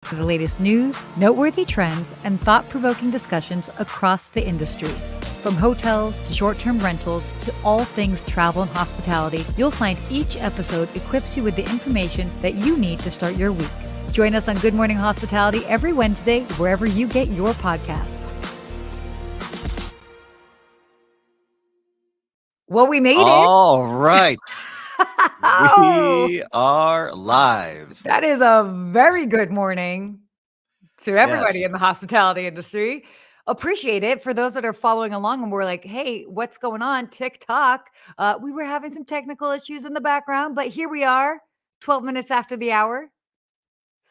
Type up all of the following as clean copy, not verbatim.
For the latest news, noteworthy trends, and thought provoking discussions across the industry. From hotels to short term rentals to all things travel and hospitality, you'll find each episode equips you with the information that you need to start your week. Join us on Good Morning Hospitality every Wednesday, wherever you get your podcasts. Well, we made it. All right. Oh, We are live. that is a very good morning to everybody Yes. in the hospitality industry. Appreciate it. For those that are following along and we're like, hey, what's going on? TikTok. We were having some technical issues in the background, but here we are, 12 minutes after the hour.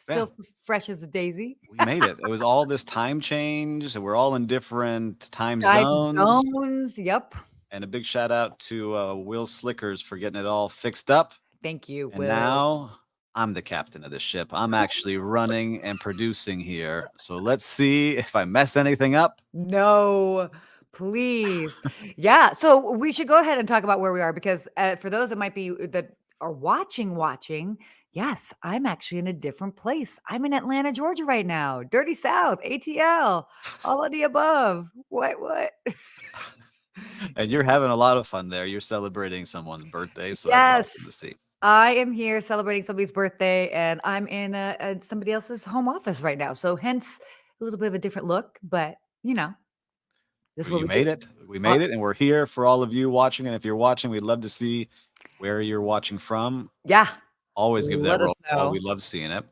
Yeah. Still fresh as a daisy. We made it. It was all this time change. And we're all in different time Time zones. zones. Yep. And a big shout out to Will Slickers for getting it all fixed up. Thank you, And Will. now I'm the captain of this ship. I'm actually running and producing here. So let's see if I mess anything up. No, please. Yeah. So we should go ahead and talk about where we are because for those that might be that are watching, yes, I'm actually in a different place. I'm in Atlanta, Georgia right now. Dirty South, ATL, all of the above. What? And you're having a lot of fun there. You're celebrating someone's birthday. So that's Yes. awesome to see. I am here celebrating somebody's birthday and I'm in somebody else's home office right now. So hence a little bit of a different look, but this is Well, what you we do. made it. We made it, and we're here for all of you watching. And if you're watching, we'd love to see where you're watching from. Yeah. Always give that Let us roll call. know. We love seeing it.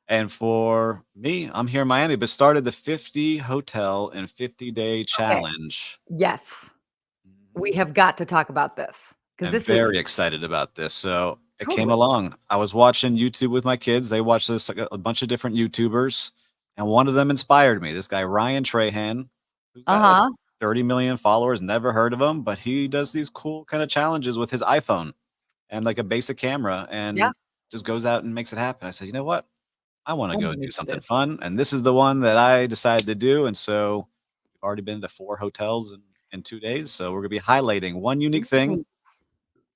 And for me, I'm here in Miami, but started the 50 hotel and 50-day challenge. Yes. We Mhm. have got to talk about this because I'm this is very excited about this. So it came totally. along. I was watching YouTube with my kids. They watched this like a bunch of different YouTubers, and one of them inspired me. This guy Ryan Trahan, who's got like Uh-huh. 30 million followers. Never heard of him, but he does these cool kind of challenges with his iPhone and like a basic camera, Yeah. and just goes out and makes it happen. I said, you know what? I want to I'm go gonna do do something this. fun, and this is the one that I decided to do. And so we've already been to 4 hotels in 2 days. So we're gonna be highlighting one unique thing Ooh.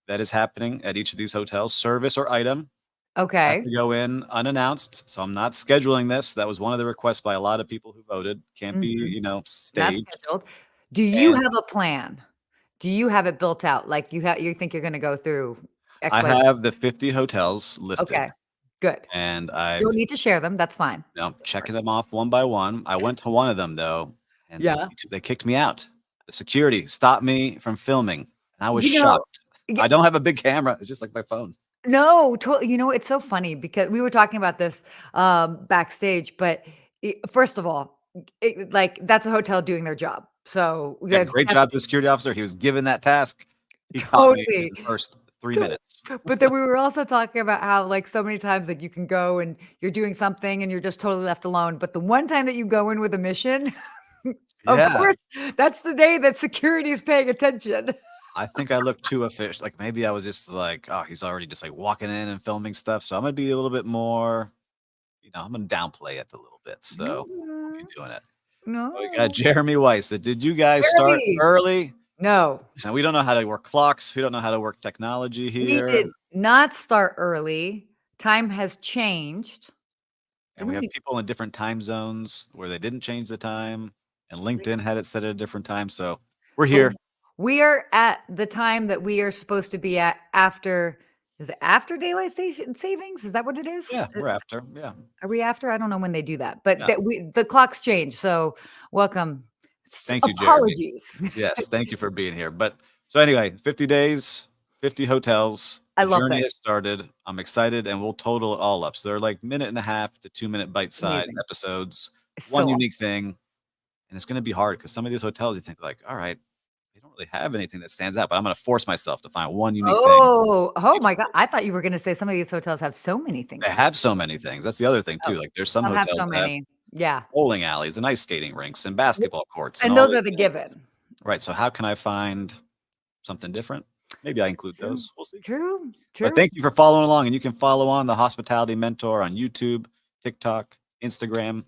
that is happening at each of these hotels, service or item. Have Okay. to go in unannounced. So I'm not scheduling this. That was one of the requests by a lot of people who voted. Can't be, Mhm. Not staged. scheduled. Do you And have a plan? Do you have it built out? Like you think you're gonna go through I XYZ? have the 50 hotels listed, Okay. Good. and Don't I've need to share them. That's fine. checking them off one by one. I went to one of them though, and Yeah. they kicked me out. The security stopped me from filming, and I was You know, shocked. I don't have a big camera. It's just like my phone. no, it's so funny because we were talking about this, backstage, but first of all, like that's a hotel doing their job. So Yeah, that's great job to the security officer. He was given that task. He caught me in totally. the first 3 To minutes. but then we were also talking about how, like, so many times, like, you can go and you're doing something and you're just totally left alone, but the one time that you go in with a mission, of Yeah. course, that's the day that security is paying attention. I think I looked too official. Like maybe I was just like, oh, he's already just like walking in and filming stuff. So I'm gonna be a little bit more, I'm gonna downplay it a little bit. So we'll be No, doing it. We got no. Jeremy Weiss. Did you guys start Jeremy! early? No, So we don't know how to work clocks. We don't know how to work technology we here. did not start early. Time has changed. And we Didn't have we? people in different time zones where they didn't change the time. And LinkedIn had it set at a different time. So we're But here. we are at the time that we are supposed to be at after is it after daylight station savings? Is that what it is? Yeah, we're after. Yeah. Are we after? I don't know when they do that, but Yeah. the clocks change, so welcome. Thank you, Jeremy. Apologies. Yes, thank you for being here. But so anyway, 50 days, 50 hotels. I The love journey this. has started. I'm excited, and we'll total it all up. So they're like minute and a half to 2-minute bite-sized Amazing. episodes, It's one so awesome. unique thing. And it's gonna be hard because some of these hotels you think like, all right, they don't really have anything that stands out, but I'm gonna force myself to find one unique thing. Oh Each my god, I thought you were gonna say some of these hotels have so many things they to have so many things. That's the other thing oh, too. Like there's some some have hotels so that have many. Yeah, bowling alleys and ice skating rinks and w basketball courts and and all those are these the things. given. Right. So how can I find something different? Maybe I include True, those. We'll see. true, But true. thank you for following along, and you can follow on the Hospitality Mentor on YouTube, TikTok, Instagram.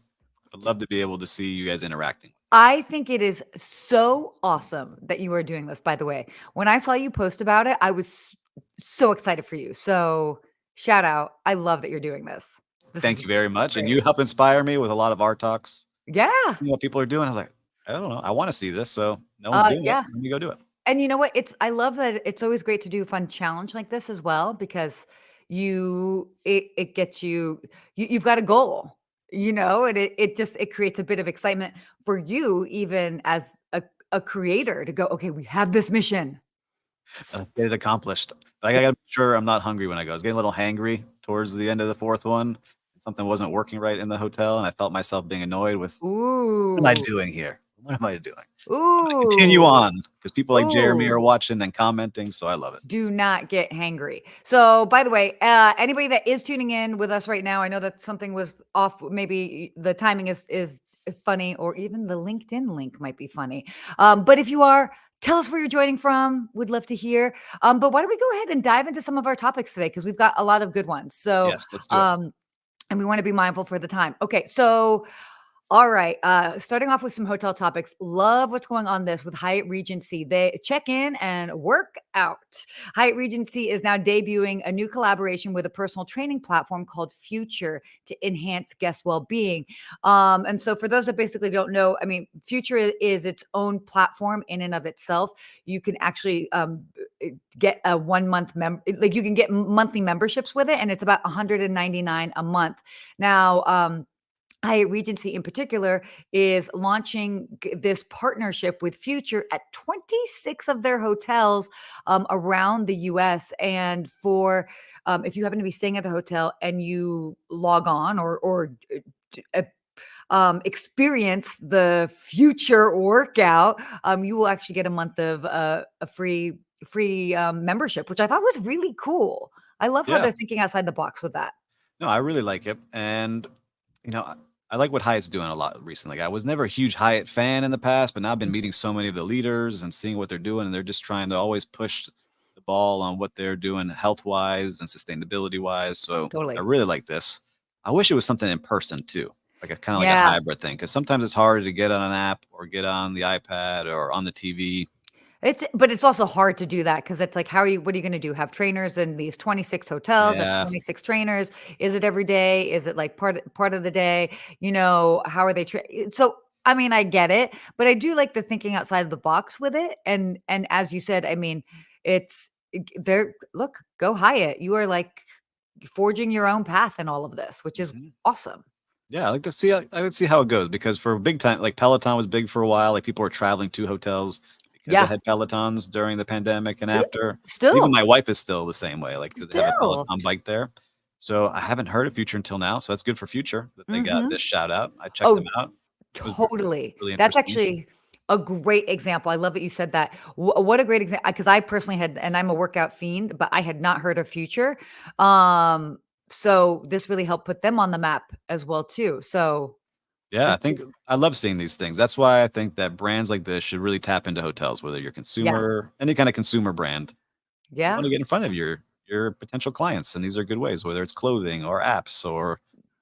I'd love to be able to see you guys interacting. I think it is so awesome that you are doing this, by the way. When I saw you post about it, I was so excited for you. So, shout out. I love that you're doing this. This Thank is you very much, and great. you help inspire me with a lot of art talks. Yeah. You know what people are doing. I was like, I don't know. I want to see this, so no one's doing it. Yeah. Let me go do it. And you know what? I love that it's always great to do a fun challenge like this as well because it gets you've got a goal, and it just it creates a bit of excitement for you even as a creator to go, okay, we have this mission. Get it accomplished. But I gotta make sure I'm not hungry when I go. I was getting a little hangry towards the end of the 4th one. Something wasn't working right in the hotel, and I felt myself being annoyed with, "What am I Ooh. doing here? What am I doing?" I'm gonna continue Ooh. on because people like Jeremy Ooh. are watching and commenting, so I love it. Do not get hangry. So, by the way, anybody that is tuning in with us right now, I know that something was off. Maybe the timing is funny, or even the LinkedIn link might be funny. But if you are, tell us where you're joining from. We'd love to hear. But why don't we go ahead and dive into some of our topics today because we've got a lot of good ones. So, Yes, let's do it. um, and we want to be mindful for the time. Okay, so all right. Starting off with some hotel topics. Love what's going on this with Hyatt Regency. They check in and work out. Hyatt Regency is now debuting a new collaboration with a personal training platform called Future to enhance guest well-being. And so, for those that basically don't know, I mean, Future is its own platform in and of itself. You can actually get a 1 month like you can get monthly memberships with it, and it's about 199 a month. Now, Hyatt Regency in particular is launching this partnership with Future at 26 of their hotels around the US. And for if you happen to be staying at the hotel and you log on or experience the Future workout, you will actually get a month of a free membership, which I thought was really cool. I love how Yeah. they're thinking outside the box with that. No, I really like it, and, you know, I like what Hyatt's doing a lot recently. I was never a huge Hyatt fan in the past, but now I've been meeting so many of the leaders and seeing what they're doing, and they're just trying to always push the ball on what they're doing health-wise and sustainability-wise, so I Totally. really like this. I wish it was something in person too, like a kinda like a Yeah. hybrid thing, because sometimes it's hard to get on an app or get on the iPad or on the TV. But it's also hard to do that because it's like, how are you what are you gonna do? Have trainers in these 26 hotels? That's Yeah, 26 trainers. Is it every day? Is it like part of the day? How are they so, I mean, I get it, but I do like the thinking outside of the box with it, and as you said, I mean, it's there look, go Hyatt. You are, like, forging your own path in all of this, which is mhm. awesome. Yeah, I like to see how it goes because for big time like Peloton was big for a while, like, people were traveling to hotels because they Yeah. had Pelotons during the pandemic and Yeah, after. Even still, my wife is still the same way, like, they have a still. Peloton bike there. So, I haven't heard of Future until now, so that's good for Future that they got Mhm. this shout out. I checked them Oh, out. It was totally. really That's interesting. actually a great example. I love that you said that. What a great example, because I personally had, and I'm a workout fiend, but I had not heard of Future. Um, so this really helped put them on the map as well too. So Yeah, I this think is I love seeing these things. That's why I think that brands like this should really tap into hotels, whether you're yeah, consumer any kinda consumer brand. You yeah. wanna get in front of your potential clients, and these are good ways, whether it's clothing or apps or,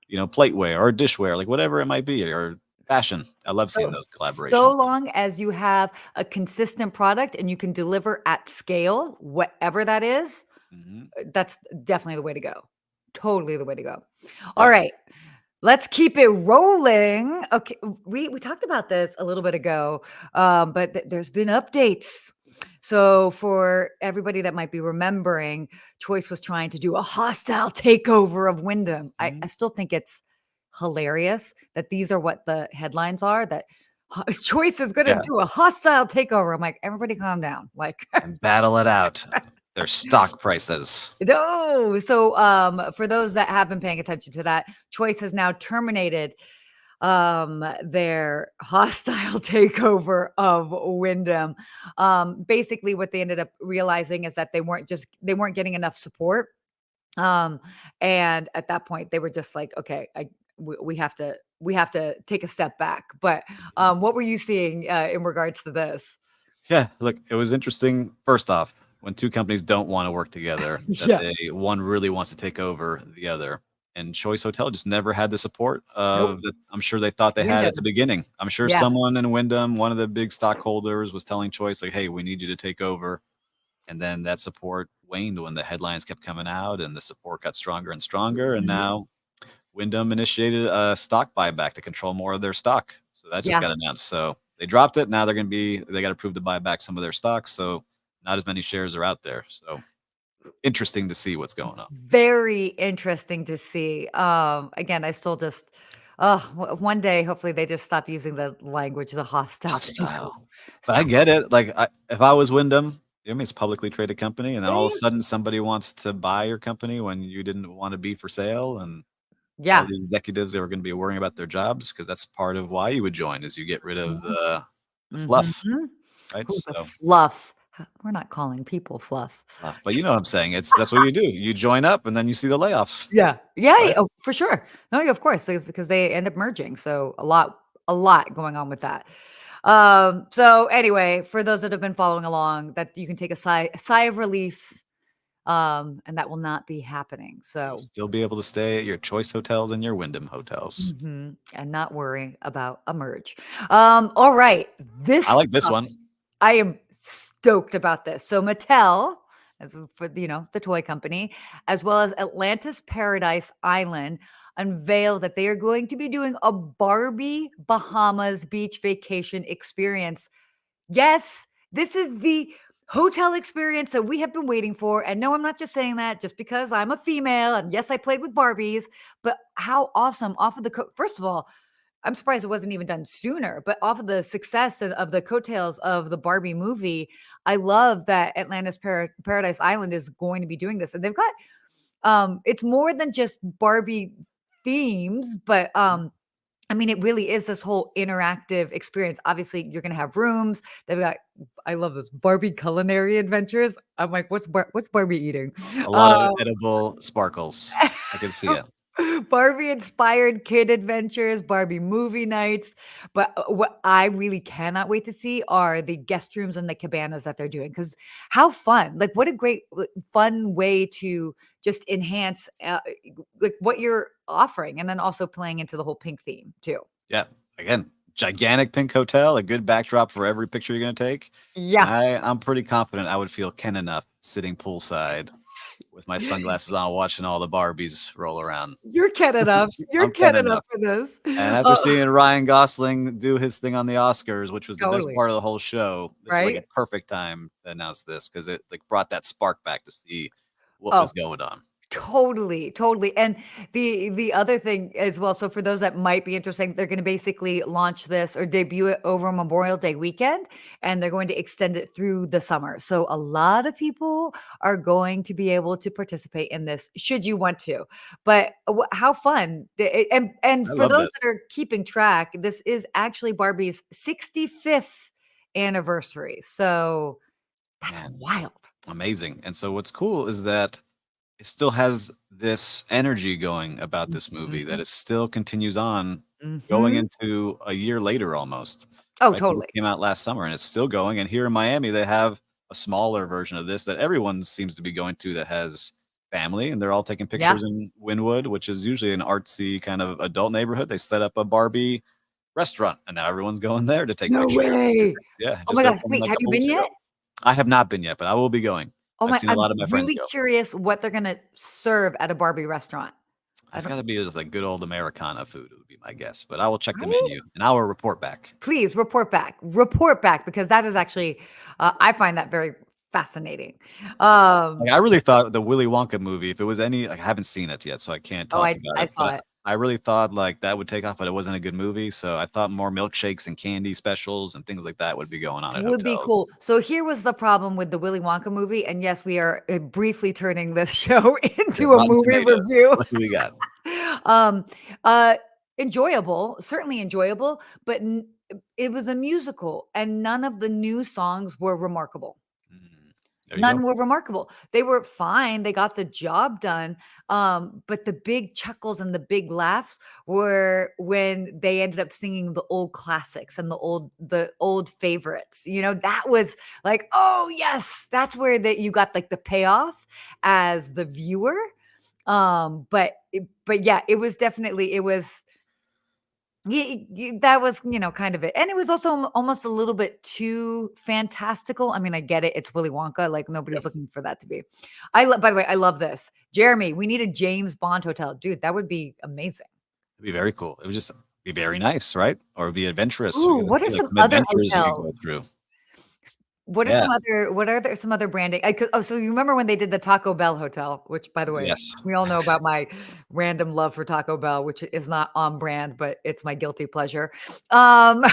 plateware or dishware, like whatever it might be, or fashion. I love seeing So those so collaborations. long as you have a consistent product and you can deliver at scale, whatever that is, Mhm. that's definitely the way to go. Totally the way to go. All Yeah. right. Let's keep it rolling. Okay, we talked about this a little bit ago, but there's been updates. So for everybody that might be remembering, Choice was trying to do a hostile takeover of Wyndham. I Mhm. still think it's hilarious that these are what the headlines are. That Choice is going to Yeah, do a hostile takeover. I'm like, everybody, calm down. Like, and battle it out. Their stock prices. no. So, for those that have been paying attention to that, Choice has now terminated their hostile takeover of Wyndham. Basically, what they ended up realizing is that they weren't getting enough support. Um, and at that point, they were just like, okay, we have to take a step back. But Mhm. what were you seeing in regards to this? Yeah, look, it was interesting, first off, when 2 companies don't wanna work together, that Yeah. one really wants to take over the other, and Choice Hotel just never had the support Nope. of that I'm sure they thought they had at the Wyndham. beginning. I'm sure Yeah. someone in Wyndham, one of the big stockholders was telling Choice, like, "Hey, we need you to take over," and then that support waned when the headlines kept coming out and the support got stronger and stronger, and Mhm. now Wyndham initiated a stock buyback to control more of their stock. So that just Yeah. got announced. So they dropped it. Now they got to prove to buy back some of their stocks. So not as many shares are out there. So interesting to see what's going on. Very interesting to see. Again, I still just, one day, hopefully, they just stop using the language, the hostile takeover. Hostile. But I So, get it. Like, if I was Wyndham, I mean, it's a publicly traded company, and then yeah, all of a yeah, sudden somebody wants to buy your company when you didn't want to be for sale, and all yeah. the executives, they were going to be worrying about their jobs because that's part of why you would join is you get rid of the fluff, Mhm. right? Ooh, the So fluff. We're not calling people fluff. fluff, but you know what I'm saying? That's what you do. You join up, and then you see the layoffs, Yeah. Yeah, yeah, right? oh, for sure. No, yeah, of course, because they end up merging, so a lot going on with that. So anyway, for those that have been following along, that you can take a sigh of relief, and that will not be happening, You'll so still be able to stay at your choice hotels and your Wyndham hotels. and not worry about a merge. All right, I this like this one. I am stoked about this. So Mattel, as for the toy company, as well as Atlantis Paradise Island, unveiled that they are going to be doing a Barbie Bahamas beach vacation experience. Yes, this is the hotel experience that we have been waiting for. And no, I'm not just saying that just because I'm a female. And yes, I played with Barbies, but how awesome off of first of all, I'm surprised it wasn't even done sooner, but off of the success of the coattails of the Barbie movie, I love that Atlantis Paradise Island is going to be doing this. And they've got it's more than just Barbie themes, but I mean, it really is this whole interactive experience. Obviously, you're gonna have rooms. They've got I love this Barbie culinary adventures. I'm like, what's Barbie eating? A lot of Um edible sparkles. I can see it. Barbie inspired kid adventures, Barbie movie nights. But what I really cannot wait to see are the guest rooms and the cabanas that they're doing. Because how fun! Like, what a great, fun way to just enhance like what you're offering, and then also playing into the whole pink theme too. Yeah. Again, gigantic pink hotel, a good backdrop for every picture you're gonna take. And Yeah, I'm pretty confident I would feel Ken enough sitting poolside with my sunglasses on, watching all the Barbies roll around. you're Ken enough. You're I'm Ken Ken enough enough. for this. And after seeing Ryan Gosling do his thing on the Oscars, which was the best Totally part of the whole show, this is like a right. perfect time to announce this because it like brought that spark back to see what Oh, was going on. totally, totally, and the other thing as well, so for those that might be interested, they're gonna basically launch this or debut it over Memorial Day weekend, and they're going to extend it through the summer, so a lot of people are going to be able to participate in this should you want to, but how fun, and I for love those this. that are keeping track, this is actually Barbie's 65th anniversary, so that's Man, wild. amazing. And so what's cool is that it still has this energy going about this movie that Mhm, it still continues on going mhm. into a year later almost, Oh, right? 'Cause this totally. came out last summer and it's still going. And here in Miami, they have a smaller version of this that everyone seems to be going to that has family, and they're all taking Yeah. pictures in Wynwood, which is usually an artsy kind of adult neighborhood. They set up a Barbie restaurant, and now everyone's going there to take No pictures and do way. things. Yeah, Oh my just gosh, opened wait, a have you couple been weeks ago. yet? I have not been yet, but I will be going. Oh I've my seen a I'm lot of my friends really go. curious what they're gonna serve at a Barbie restaurant. I That's don't gotta be just like good old Americana food, it would be my guess, but I will check the right? menu and I will report back. Please report back. Report back because that is actually, I find that very fascinating. Um, Like, I really thought the Willy Wonka movie, if it was any like, I haven't seen it yet, so I can't oh, talk I about I it, saw but it. I really thought, like, that would take off, but it wasn't a good movie, so I thought more milkshakes and candy specials and things like that would be going on at Would be hotels. cool. So here was the problem with the Willy Wonka movie, and yes, we are, briefly turning this show Okay, into a Rotten movie Tomatoes, review. what do we got? Um, uh, enjoyable, certainly enjoyable, but it was a musical, and none of the new songs were remarkable. Mm, there you go. None were remarkable. They were fine, they got the job done, but the big chuckles and the big laughs were when they ended up singing the old classics and the old favorites, that was like, "Oh, yes!" That's where that you got, like, the payoff as the viewer, but yeah, it was definitely it was That was, kind of it. And it was also almost a little bit too fantastical. I mean, I get it. It's Willy Wonka. Like Yep. nobody's looking for that to be. By the way, I love this. Jeremy, we need a James Bond hotel. Dude, that would be amazing. It'd be very cool. It would just be very nice, right? Or it'd be adventurous. We Ooh, could what are see like some some other adventures we could hotels? go through. What Yeah. are there some other branding? So you remember when they did the Taco Bell hotel, which by the way, Yes. we all know about my random love for Taco Bell, which is not on brand, but it's my guilty pleasure. Um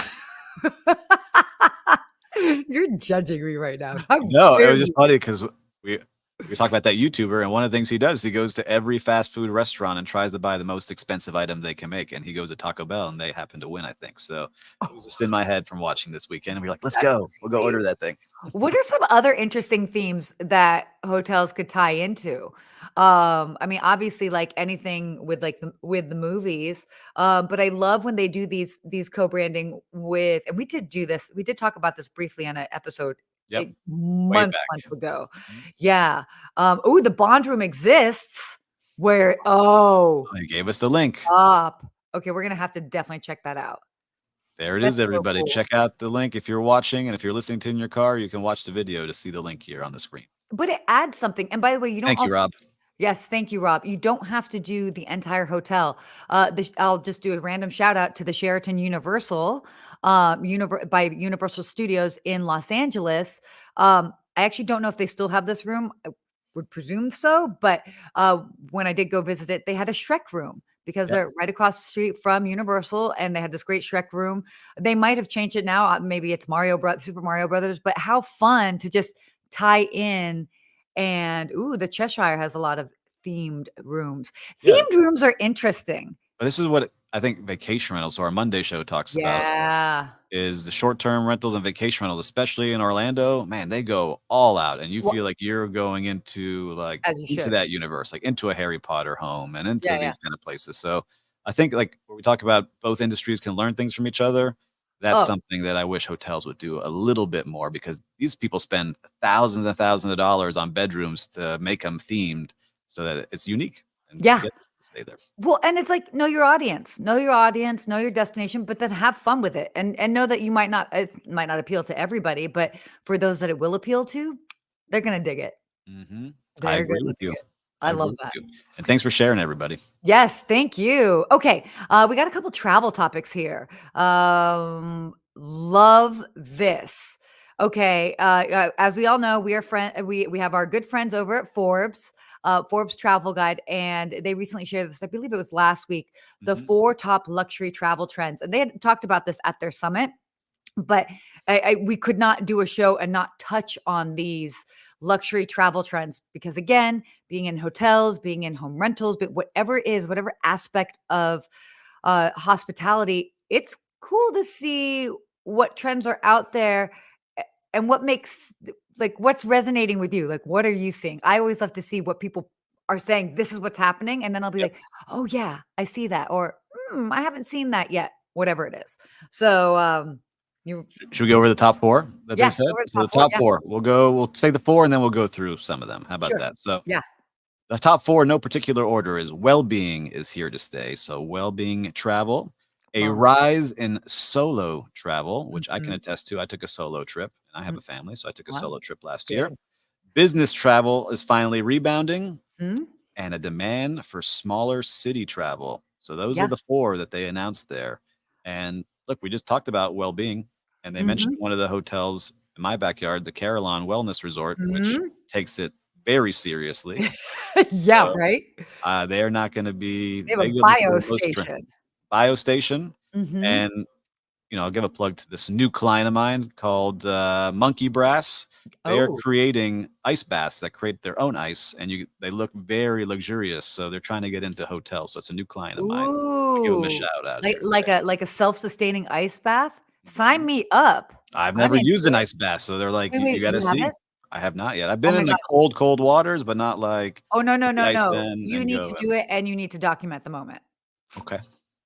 You're judging me right now. How No, it dare was just you? funny because we were talking about that YouTuber, and one of the things he does, he goes to every fast food restaurant and tries to buy the most expensive item they can make, and he goes to Taco Bell, and they happen to win, I think. So it was just in my head from watching this weekend, and we're like, "Let's That's go. We'll go order that thing." What are some other interesting themes that hotels could tie into? I mean, obviously, like anything with with the movies. But I love when they do these co-branding with, and we did do this. We did talk about this briefly on an episode Yep, way months back. ago. Mhm. Yeah. Oh, the bond room exists. Where? Oh, Oh, he gave us the link. up. Okay, we're gonna have to definitely check that out. There it That's is, so everybody. cool. Check out the link if you're watching, and if you're listening to it in your car, you can watch the video to see the link here on the screen. But it adds something. And by the way, you don't Thank you, also. Rob. Yes, thank you, Rob. You don't have to do the entire hotel. I'll just do a random shout out to the Sheraton Universal, by Universal Studios in Los Angeles. I actually don't know if they still have this room. I would presume so, but when I did go visit it, they had a Shrek room because Yep. they're right across the street from Universal, and they had this great Shrek room. They might have changed it now. Maybe it's Super Mario Brothers, but how fun to just tie in. And ooh, the Cheshire has a lot of themed rooms. Yeah. Themed rooms are interesting. But this is what I think vacation rentals, so our Monday show talks about, Yeah. is the short-term rentals and vacation rentals, especially in Orlando. Man, they go all out, and you Well, feel like you're going into, like, as you into should. that universe, like, into a Harry Potter home and into Yeah, yeah. these kind of places. So, I think, like, when we talk about both industries can learn things from each other, that's Oh, something that I wish hotels would do a little bit more because these people spend thousands and thousands of dollars on bedrooms to make them themed so that it's unique and to yeah. get people to stay there. Well, and it's like know your audience, know your audience, know your destination, but then have fun with it, and know that you might not it might not appeal to everybody, but for those that it will appeal to, they're gonna dig it. Mhm. I They're agree gonna with dig you. it. I I agree love with that. you. And thanks for sharing, everybody. Yes, thank you. Okay, we got a couple travel topics here. Love this. Okay, as we all know, we have our good friends over at Forbes, Forbes Travel Guide, and they recently shared this. I believe it was last week. The Mhm. 4 top luxury travel trends, and they had talked about this at their summit. But we could not do a show and not touch on these luxury travel trends because, again, being in hotels, being in home rentals, but whatever it is, whatever aspect of hospitality, it's cool to see what trends are out there and what makes like what's resonating with you. Like, what are you seeing? I always love to see what people are saying. This is what's happening, and then I'll be Yep. like, "Oh yeah, I see that," or I haven't seen that yet." Whatever it is. So, you Should we go over the top 4 that they yeah, said? over the So the top 4, top yeah, 4, we'll say the 4 and then we'll go through some of them. How about sure. that? So Yeah. the top 4, no particular order, is well-being is here to stay. So well-being travel, a Love rise in solo travel, which I can Mhm, attest to. I took a solo trip, and I have mhm. a family, so I took a Wow, solo trip last year. good. Business travel is finally rebounding, Mhm, and a demand for smaller city travel. So those are yeah. the 4 that they announced there. And look, we just talked about well-being, and they mentioned Mhm, one of the hotels in my backyard, the Carillon Wellness Resort, which mhm. takes it very seriously. Yeah, So, right? they're not gonna be They have they a go for bio the most station. biostation, Mhm. and, I'll give a plug to this new client of mine called, Monkey Brass. They are Oh. creating ice baths that create their own ice, and they look very luxurious, so they're trying to get into hotels, so it's a new client of mine. I give them a Ooh, shout out like here like today. a like a self-sustaining ice bath? Sign Mhm. me up. I've I'm never into used an it. ice bath, so they're like, Wait, "You wait, gotta you see." haven't? I have not yet. I've Oh been my in the god. cold waters, but not like Oh, no, no, put the no, ice no. in You and need to go do in. it, and you need to document the moment. Okay.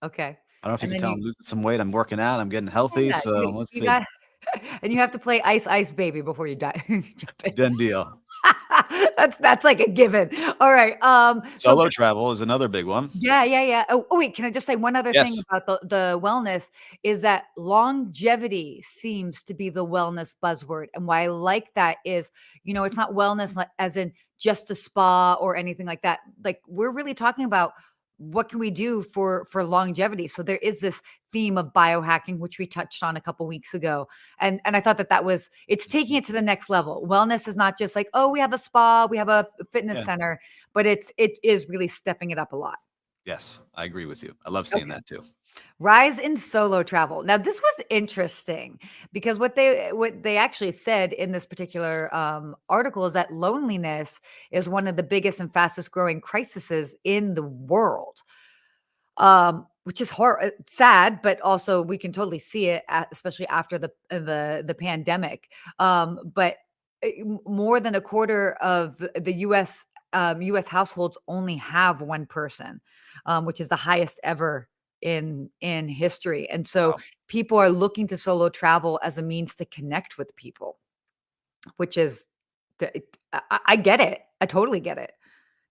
Okay. I don't know if you And can then tell you I'm losing some weight, I'm working out, I'm getting healthy, yeah, so let's you see. got and you have to play Ice Ice Baby before you die jump in. Done deal. That's like a given. All right. So Solo travel is another big one. yeah, yeah, yeah. Wait, can I just say one other thing Yes. about the wellness is that longevity seems to be the wellness buzzword. And why I like that is, it's not wellness as in just a spa or anything like that. Like we're really talking about what can we do for longevity. So there is this theme of biohacking, which we touched on a couple weeks ago. And I thought that was it's taking it to the next level. Wellness is not just like, oh, we have a spa, we have a fitness Yeah. center, but it is really stepping it up a lot. Yes, I agree with you. I love seeing that too. Rise in solo travel. Now, this was interesting because what they actually said in this particular article is that loneliness is one of the biggest and fastest growing crises in the world, which is sad, but also we can totally see it, especially after the pandemic. But more than a quarter of the U.S. households only have one person, which is the highest ever in history. And so Wow. people are looking to solo travel as a means to connect with people, which is I get it. I totally get it.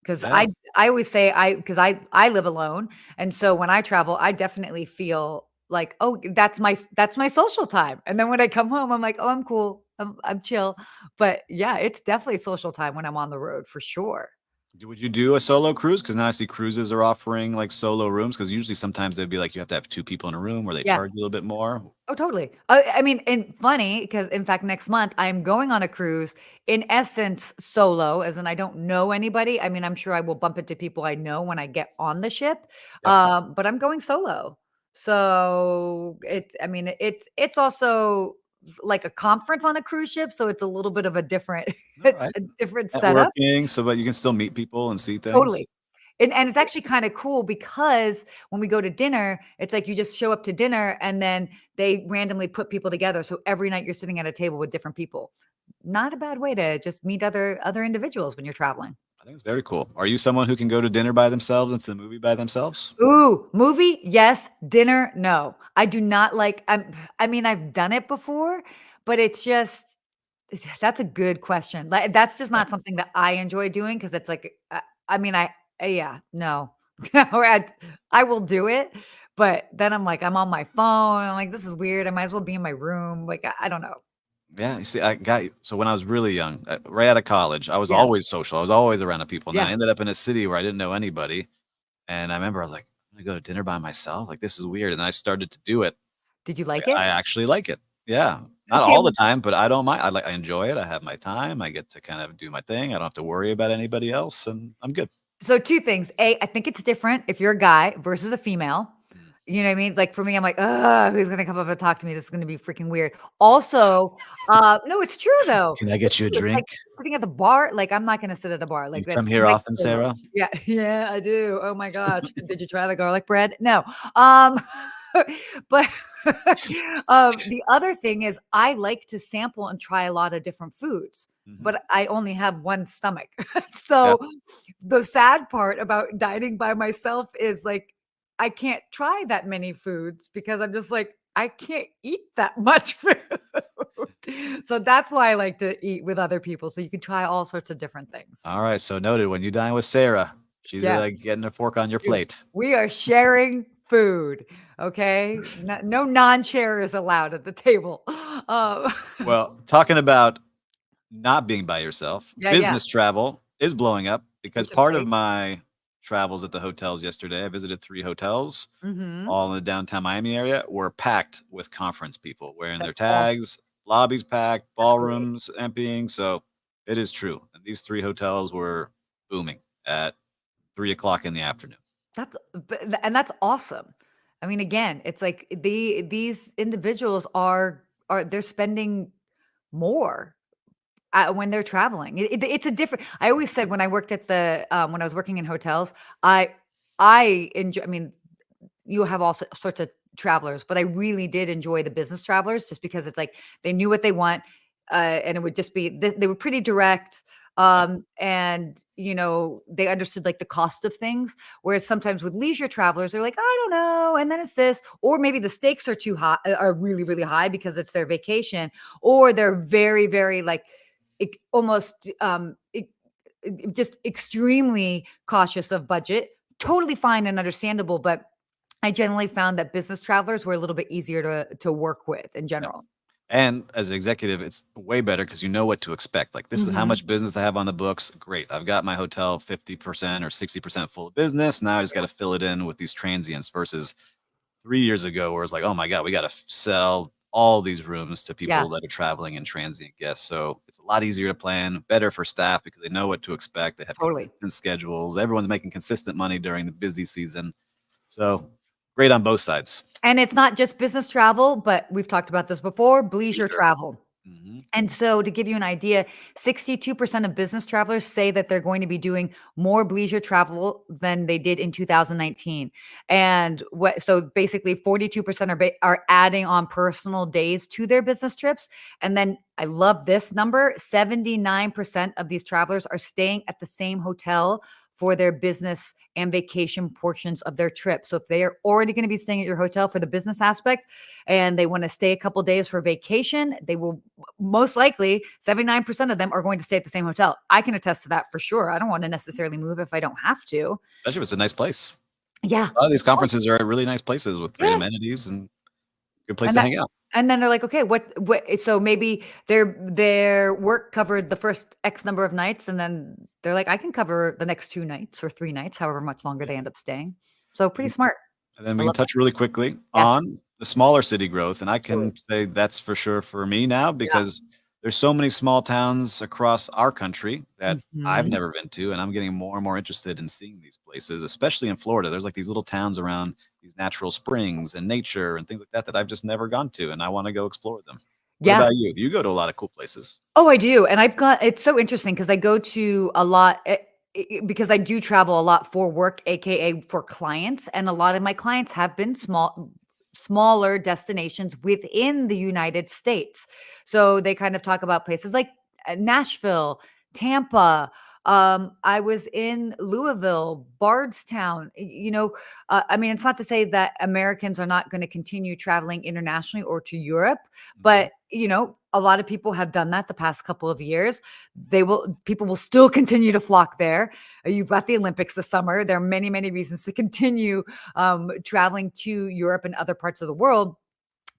'Cause Yeah. I always say I live alone, and so when I travel, I definitely feel like, "Oh, that's my social time," and then when I come home, I'm like, "Oh, I'm cool. I'm chill." But, yeah, it's definitely social time when I'm on the road for sure. Would you do a solo cruise? Because now I see cruises are offering like solo rooms. Because usually sometimes they'd be like you have to have two people in a room, or they Yeah. charge you a little bit more. Oh, totally. I mean, and funny because in fact, next month I'm going on a cruise, in essence, solo, as in I don't know anybody. I mean, I'm sure I will bump into people I know when I get on the ship, Yep. but I'm going solo. So I mean, it's also like a conference on a cruise ship, so it's a little bit of a different, All right. a different setup. Networking, so but you can still meet people and see things. Totally. And it's actually kinda cool because when we go to dinner, it's like you just show up to dinner and then they randomly put people together, so every night you're sitting at a table with different people. Not a bad way to just meet other individuals when you're traveling. I think it's very cool. Are you someone who can go to dinner by themselves and to the movie by themselves? Ooh, movie? Yes. Dinner? No. I do not like I mean, I've done it before, but it's just that's a good question. Like, that's just Yeah. not something that I enjoy doing because it's like, I mean, yeah, no. Or I will do it, but then I'm like, I'm on my phone. I'm like, this is weird. I might as well be in my room. Like, I don't know. Yeah, you see, I got you. So when I was really young, right out of college, I was Yeah. always social. I was always around the people. And then Yeah. I ended up in a city where I didn't know anybody. And I remember I was like, I'm gonna go to dinner by myself. Like this is weird. And I started to do it. Did you Like, like I it? actually like it. Yeah. Not See, all the time, but I don't mind. I enjoy it. I have my time. I get to kind of do my thing. I don't have to worry about anybody else, and I'm good. so 2 things. A, I think it's different if you're a guy versus a female. Mm. You know what I mean? Like for me, I'm like, who's gonna come up and talk to me? This is gonna be freaking weird. Also, no, it's true though. Can I get you a It's like drink? sitting at the bar. Like I'm not gonna sit at a bar You like come that. here Like, often, Sarah? yeah, yeah, I do. Oh my gosh, did you try the garlic bread? No. But the other thing is, I like to sample and try a lot of different foods, Mhm. but I only have one stomach. Yeah. So the sad part about dining by myself is like I can't try that many foods because I'm just like, I can't eat that much food. So that's why I like to eat with other people, so you can try all sorts of different things. All right, so noted. When you dine with Sarah, she's, Yeah, getting a fork on your dude, plate. we are sharing food, okay? No non-share is allowed at the table. Um, Well, talking about not being by yourself, yeah, yeah, business travel is blowing up because which is part of great. my travels at the hotels yesterday, I visited 3 hotels, Mhm. all in the downtown Miami area, were packed with conference people wearing their That's awesome. tags, lobbies packed, That's great. ballrooms emptying. So it is true. And these 3 hotels were booming at 3 o'clock in the afternoon. And that's awesome. I mean, again, it's like these individuals are they're spending more when they're traveling. It's a different. I always said when I worked at when I was working in hotels, I enjoy. I mean, you have all sorts of travelers, but I really did enjoy the business travelers just because it's like they knew what they want, and it would just be they were pretty direct, Yep. and they understood like the cost of things. Whereas sometimes with leisure travelers, they're like, I don't know, and then it's this, or maybe the stakes are too high, are really really high because it's their vacation, or they're very very like almost just extremely cautious of budget. Totally fine and understandable, but I generally found that business travelers were a little bit easier to work with in Yep. general. And as an executive, it's way better because you know what to expect. Like, this is how Mhm. much business I have on the books. Great. I've got my hotel 50% or 60% full of business. Now I just got to fill it in with these transients versus 3 years ago, where it's like, oh my God, we got to sell all these rooms to Yeah, people that are traveling and transient guests. So it's a lot easier to plan, better for staff because they know what to expect. They have totally. consistent schedules. Everyone's making consistent money during the busy season. So great on both sides. And it's not just business travel, but we've talked about this before, bleisure Leisure. travel. Mhm. And so to give you an idea, 62% of business travelers say that they're going to be doing more bleisure travel than they did in 2019. And what so basically 42% are adding on personal days to their business trips. And then I love this number, 79% of these travelers are staying at the same hotel for their business and vacation portions of their trip. So if they are already going to be staying at your hotel for the business aspect and they want to stay a couple days for vacation, they will most likely 79% of them are going to stay at the same hotel. I can attest to that for sure. I don't want to necessarily move if I don't have to. Especially if it's a nice place. Yeah. A lot of these Oh, conferences are at really nice places with great yeah. amenities and good place And to that hang out. and then they're like, "Okay, what" so maybe their work covered the first X number of nights, and then they're like, "I can cover the next 2 nights or 3 nights," however much longer Yeah. they end up staying. So pretty And smart. then I we can love that. touch really quickly Yes. on the smaller city growth, and I Absolutely. can say that's for sure for me now Yeah. because there's so many small towns across our country that I've Mhm. never been to, and I'm getting more and more interested in seeing these places, especially in Florida. There's, like, these little towns around these natural springs and nature and things like that that I've just never gone to, and I wanna go explore them. What Yeah. about you? You go to a lot of cool places. Oh, I do, and I've got it's so interesting because I go to a lot because I do travel a lot for work, AKA for clients, and a lot of my clients have been smaller destinations within the United States. So they kind of talk about places like Nashville, Tampa. I was in Louisville, Bardstown. I mean, it's not to say that Americans are not going to continue traveling internationally or to Europe, Mhm. but a lot of people have done that the past couple of years. People will still continue to flock there. You've got the Olympics this summer. There are many, many reasons to continue traveling to Europe and other parts of the world.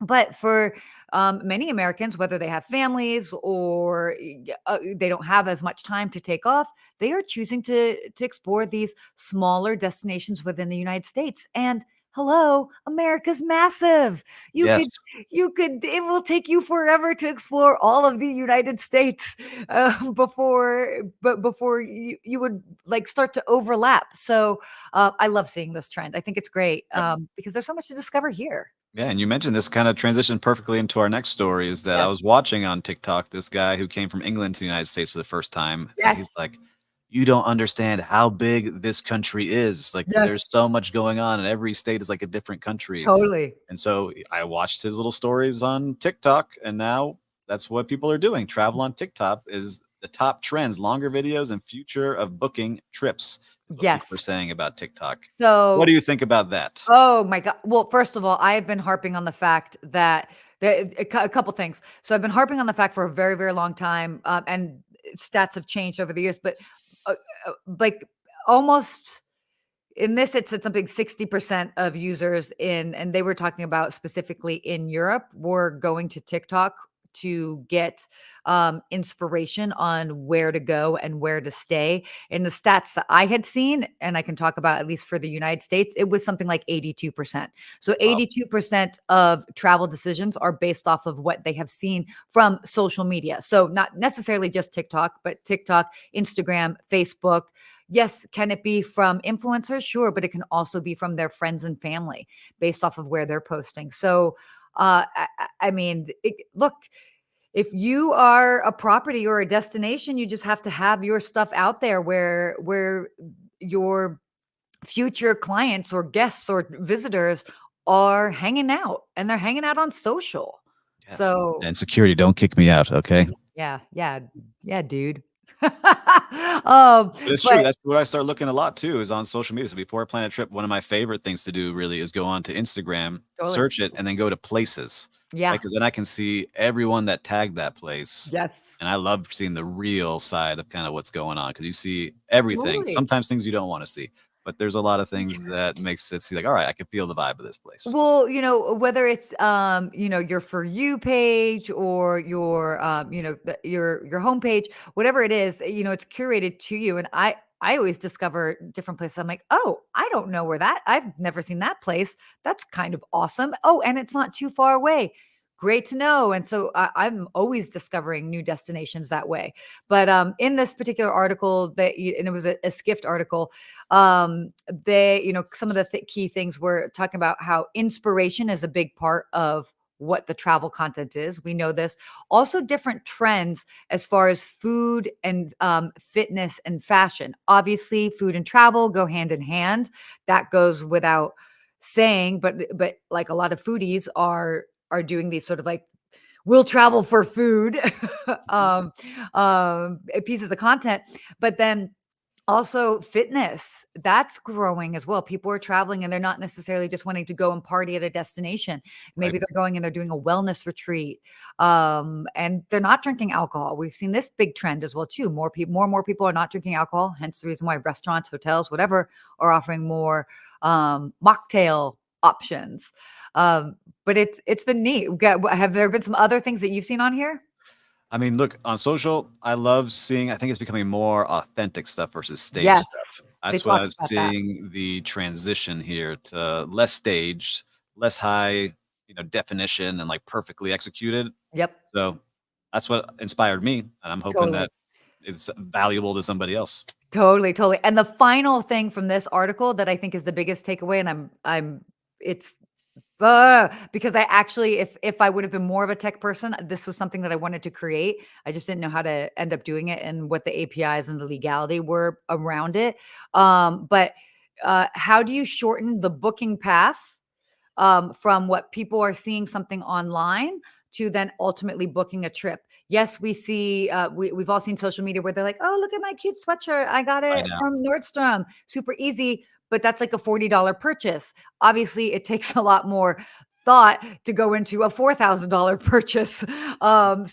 But for many Americans, whether they have families or they don't have as much time to take off, they are choosing to explore these smaller destinations within the United States. And hello, America's massive. You could, Yes. it will take you forever to explore all of the United States before you would like start to overlap. So I love seeing this trend. I think it's great Yep. because there's so much to discover here. Yeah, and you mentioned this kind of transitioned perfectly into our next story is that I Yes. was watching on TikTok this guy who came from England to the United States for the first time, and he's Yes. like, "You don't understand how big this country is. Like, Yes. there's so much going on, and every state is like a different country." Totally. And so I watched his little stories on TikTok, and now that's what people are doing. Travel on TikTok is the top trends, longer videos, and future of booking trips is what people are Yes. saying about TikTok. What do So you think about that? oh my god. Well, first of all, I have been harping on the fact that a couple things. So I've been harping on the fact for a very, very long time, and stats have changed over the years, but, uh, like, almost in this, it said something 60% of users and they were talking about specifically in Europe, were going to TikTok to get inspiration on where to go and where to stay. In the stats that I had seen, and I can talk about at least for the United States, it was something like 82%. So Wow. 82% of travel decisions are based off of what they have seen from social media. So not necessarily just TikTok, but TikTok, Instagram, Facebook. Yes, can it be from influencers? Sure, but it can also be from their friends and family based off of where they're posting. So, I mean, look, if you are a property or a destination, you just have to have your stuff out there where your future clients or guests or visitors are hanging out, and they're hanging out on social. Yes. So, And security, don't kick me out, okay? yeah, yeah, yeah, dude. But it's true. But That's where I start looking a lot too, is on social media. So before I plan a trip, one of my favorite things to do really is go on to Instagram, totally. search it, and then go to places, right? Yeah. Because then I can see everyone that tagged that place. Yes. And I love seeing the real side of kind of what's going on because you see everything. Totally. Sometimes things you don't want to see, but there's a lot of things that makes it see like, all right, I can feel the vibe of this place. Well, whether it's your For You page or your your homepage, whatever it is, it's curated to you. And I always discover different places. I'm like, oh, I don't know where I've never seen that place. That's kind of awesome. Oh, and it's not too far away. Great to know. And so I'm always discovering new destinations that way. But in this particular article and it was a Skift article, some of the key things were talking about how inspiration is a big part of what the travel content is. We know this. Also, different trends as far as food and fitness and fashion. Obviously, food and travel go hand in hand. That goes without saying. But like a lot of foodies are doing these sort of like will travel for food pieces of content, but then also fitness, that's growing as well. People are traveling and they're not necessarily just wanting to go and party at a destination. Right. Maybe they're going and they're doing a wellness retreat, and they're not drinking alcohol. We've seen this big trend as well too. More and more people are not drinking alcohol. Hence the reason why restaurants, hotels, whatever, are offering more mocktail options. But it's been neat. Have there been some other things that you've seen on here? I mean, look, on social, I love seeing, I think it's becoming more authentic stuff versus stage Yes, stuff. they That's what talked I'm about that. seeing the transition here to less staged, less high, definition and like perfectly executed. Yep, So that's what inspired me. And I'm hoping totally. that is valuable to somebody else. Totally, totally. And the final thing from this article that I think is the biggest takeaway, and it's because I actually, if I would have been more of a tech person, this was something that I wanted to create. I just didn't know how to end up doing it and what the APIs and the legality were around it. But how do you shorten the booking path from what people are seeing something online to then ultimately booking a trip? Yes, we see, we've all seen social media where they're like, oh, look at my cute sweatshirt. I got I it know. from Nordstrom. Super easy. But that's like a $40 purchase. Obviously, it takes a lot more thought to go into a $4,000 purchase.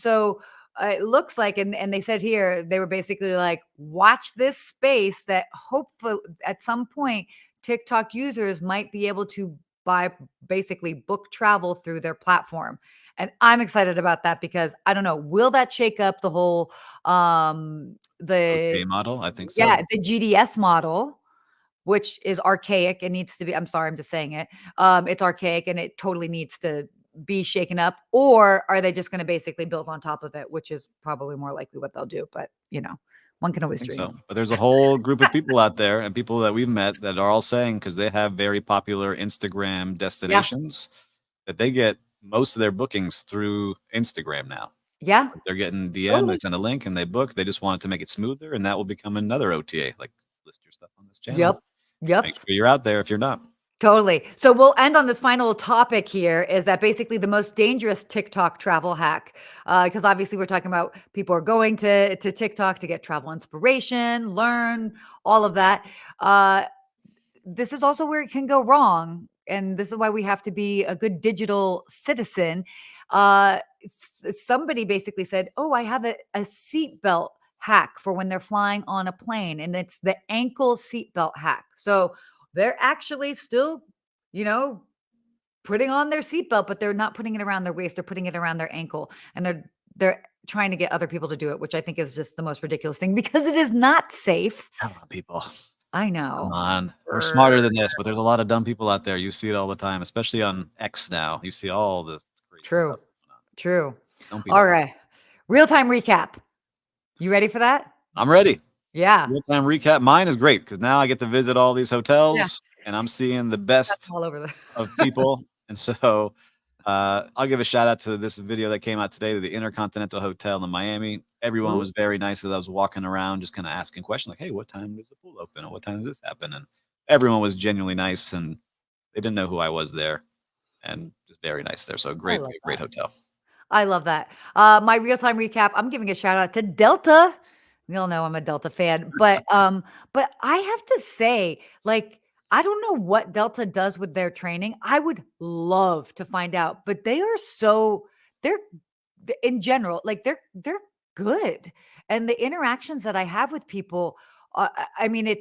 So it looks like, and they said here, they were basically like, watch this space that hopefully at some point, TikTok users might be able to buy basically book travel through their platform. And I'm excited about that because I don't know, will that shake up the whole the Okay, model. I think so. yeah, the GDS model, which is archaic and needs to be, I'm sorry, I'm just saying it. It's archaic and it totally needs to be shaken up. Or are they just going to basically build on top of it, which is probably more likely what they'll do. But one can I always think dream. so. But there's a whole group of people out there and people that we've met that are all saying because they have very popular Instagram Yeah. destinations that they get most of their bookings through Instagram now. Yeah. Like, they're getting DM, they Totally. send a link and they book. They just want it to make it smoother, and that will become another OTA. Like, list your stuff on this channel. Yep. Yep. Make sure you're out there if you're not. Totally. So we'll end on this final topic here is that basically the most dangerous TikTok travel hack, because obviously we're talking about people are going to TikTok to get travel inspiration, learn all of that. This is also where it can go wrong. And this is why we have to be a good digital citizen. Somebody basically said, oh, I have a seatbelt hack for when they're flying on a plane, and it's the ankle seatbelt hack. So they're actually still, you know, putting on their seatbelt, but they're not putting it around their waist. They're putting it around their ankle, and they're trying to get other people to do it, which I think is just the most ridiculous thing because it is not safe. Come on, people. I Come know. on. We're smarter than this, but there's a lot of dumb people out there. You see it all the time, especially on X now. You see all this crazy True. stuff going on. True. Don't be All dumb. right. Real time recap. You ready for that? I'm ready. Yeah. Real time recap. Mine is great because now I get to visit all these Yeah. hotels and I'm seeing the That's best all over the of people. And so I'll give a shout out to this video that came out today to the Intercontinental Hotel in Miami. Everyone Ooh, was very nice as I was walking around, just kind of asking questions like, hey, what time does the pool open? Or what time does this happen? And everyone was genuinely nice and they didn't know who I was there and just very nice there. So I great, love great, great that. hotel. I love that. My real time recap, I'm giving a shout out to Delta. We all know I'm a Delta fan, but I have to say, like, I don't know what Delta does with their training. I would love to find out, but they're in general, like they're good. And the interactions that I have with people, I mean,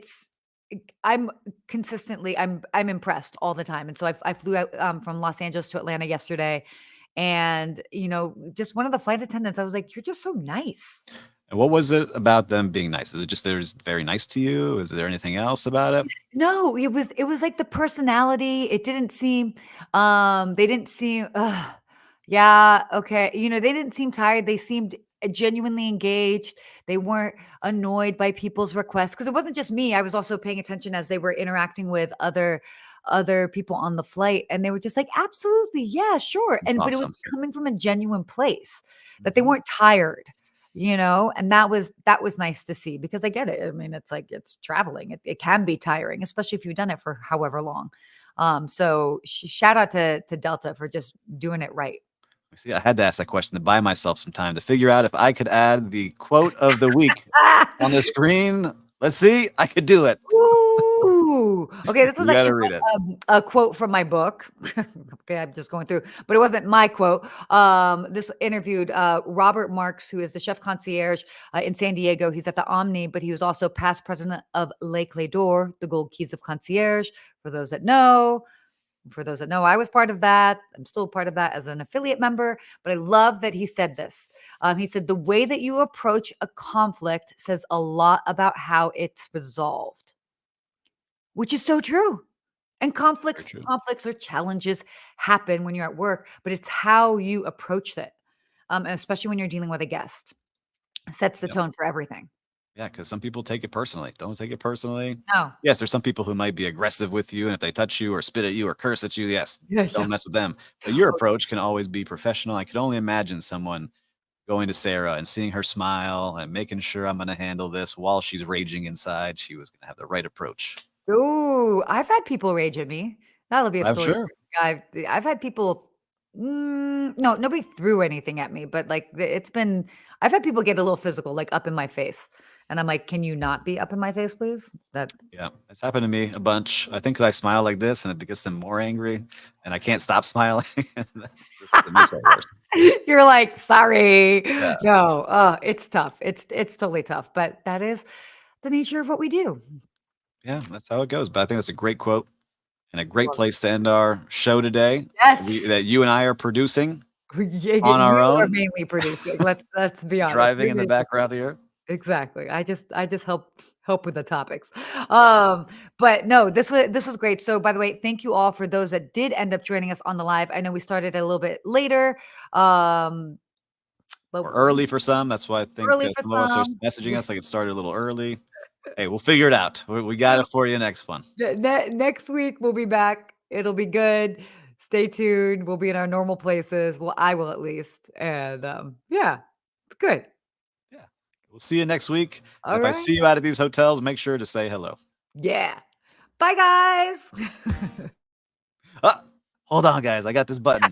I'm consistently I'm impressed all the time. And so I flew out from Los Angeles to Atlanta yesterday, and just one of the flight attendants, I was like, "You're just so nice." And what was it about them being nice? Is it just they're just very nice to you? Is there anything else about it? No, it was like the personality. It didn't seem they didn't seem yeah, okay. They didn't seem tired. They seemed genuinely engaged. They weren't annoyed by people's requests because it wasn't just me. I was also paying attention as they were interacting with other people on the flight, and they were just like, "Absolutely. Yeah, sure." That's And but it was awesome. coming from a genuine place that they Mhm. weren't tired. And that was nice to see because I get it. I mean, it's like it's traveling. It can be tiring, especially if you've done it for however long. So shout out to Delta for just doing it right. See, I had to ask that question to buy myself some time to figure out if I could add the quote of the week on the screen. Let's see, I could do it. Ooh. Okay, this was You gotta actually read it. a quote from my book. Okay, I'm just going through, but it wasn't my quote. This interviewed Robert Marks, who is the chef concierge in San Diego. He's at the Omni, but he was also past president of Le Clé d'Or, the Gold Keys of Concierge. For those that know, I was part of that. I'm still part of that as an affiliate member, but I love that he said this. He said, "The way that you approach a conflict says a lot about how it's resolved," which is so true. And Very conflicts, true. conflicts or challenges happen when you're at work, but it's how you approach it, and especially when you're dealing with a guest. It sets the Yep. tone for everything. Yeah, because some people take it personally. Don't take it personally. No. Yes, there's some people who might be aggressive with you, and if they touch you or spit at you or curse at you, yes, Yeah, don't yeah. mess with them. But your approach can always be professional. I could only imagine someone going to Sarah and seeing her smile and making sure I'm gonna handle this while she's raging inside. She was gonna have the right approach. Ooh, I've had people rage at me. That'll be a I'm story. sure. I've had people. No, nobody threw anything at me, but like I've had people get a little physical, like up in my face, and I'm like, "Can you not be up in my face, please?" That Yeah, it's happened to me a bunch. I think I smile like this, and it gets them more angry, and I can't stop smiling. That's just it makes it worse. you're like, "Sorry." Yeah, No, it's tough. It's totally tough, but that is the nature of what we do. yeah, that's how it goes. But I think that's a great quote and a great place to end our show today. Yes. That you and I are producing on our You are own, mainly producing. Let's be honest. driving in the background here. Exactly. I just help with the topics. But no, this was great. So by the way, thank you all for those that did end up joining us on the live. I know we started a little bit later. But Or early for some. That's why I think early for some of us are some. messaging us like it started a little early. Hey, we'll figure it out. We got it for you next one. Next week we'll be back. It'll be good. Stay tuned. We'll be in our normal places. Well, I will at least. And yeah, it's good. Yeah. We'll see you next week. And All if I right. see you out of these hotels, make sure to say hello. Yeah. Bye guys. Ah, hold on, guys. I got this button.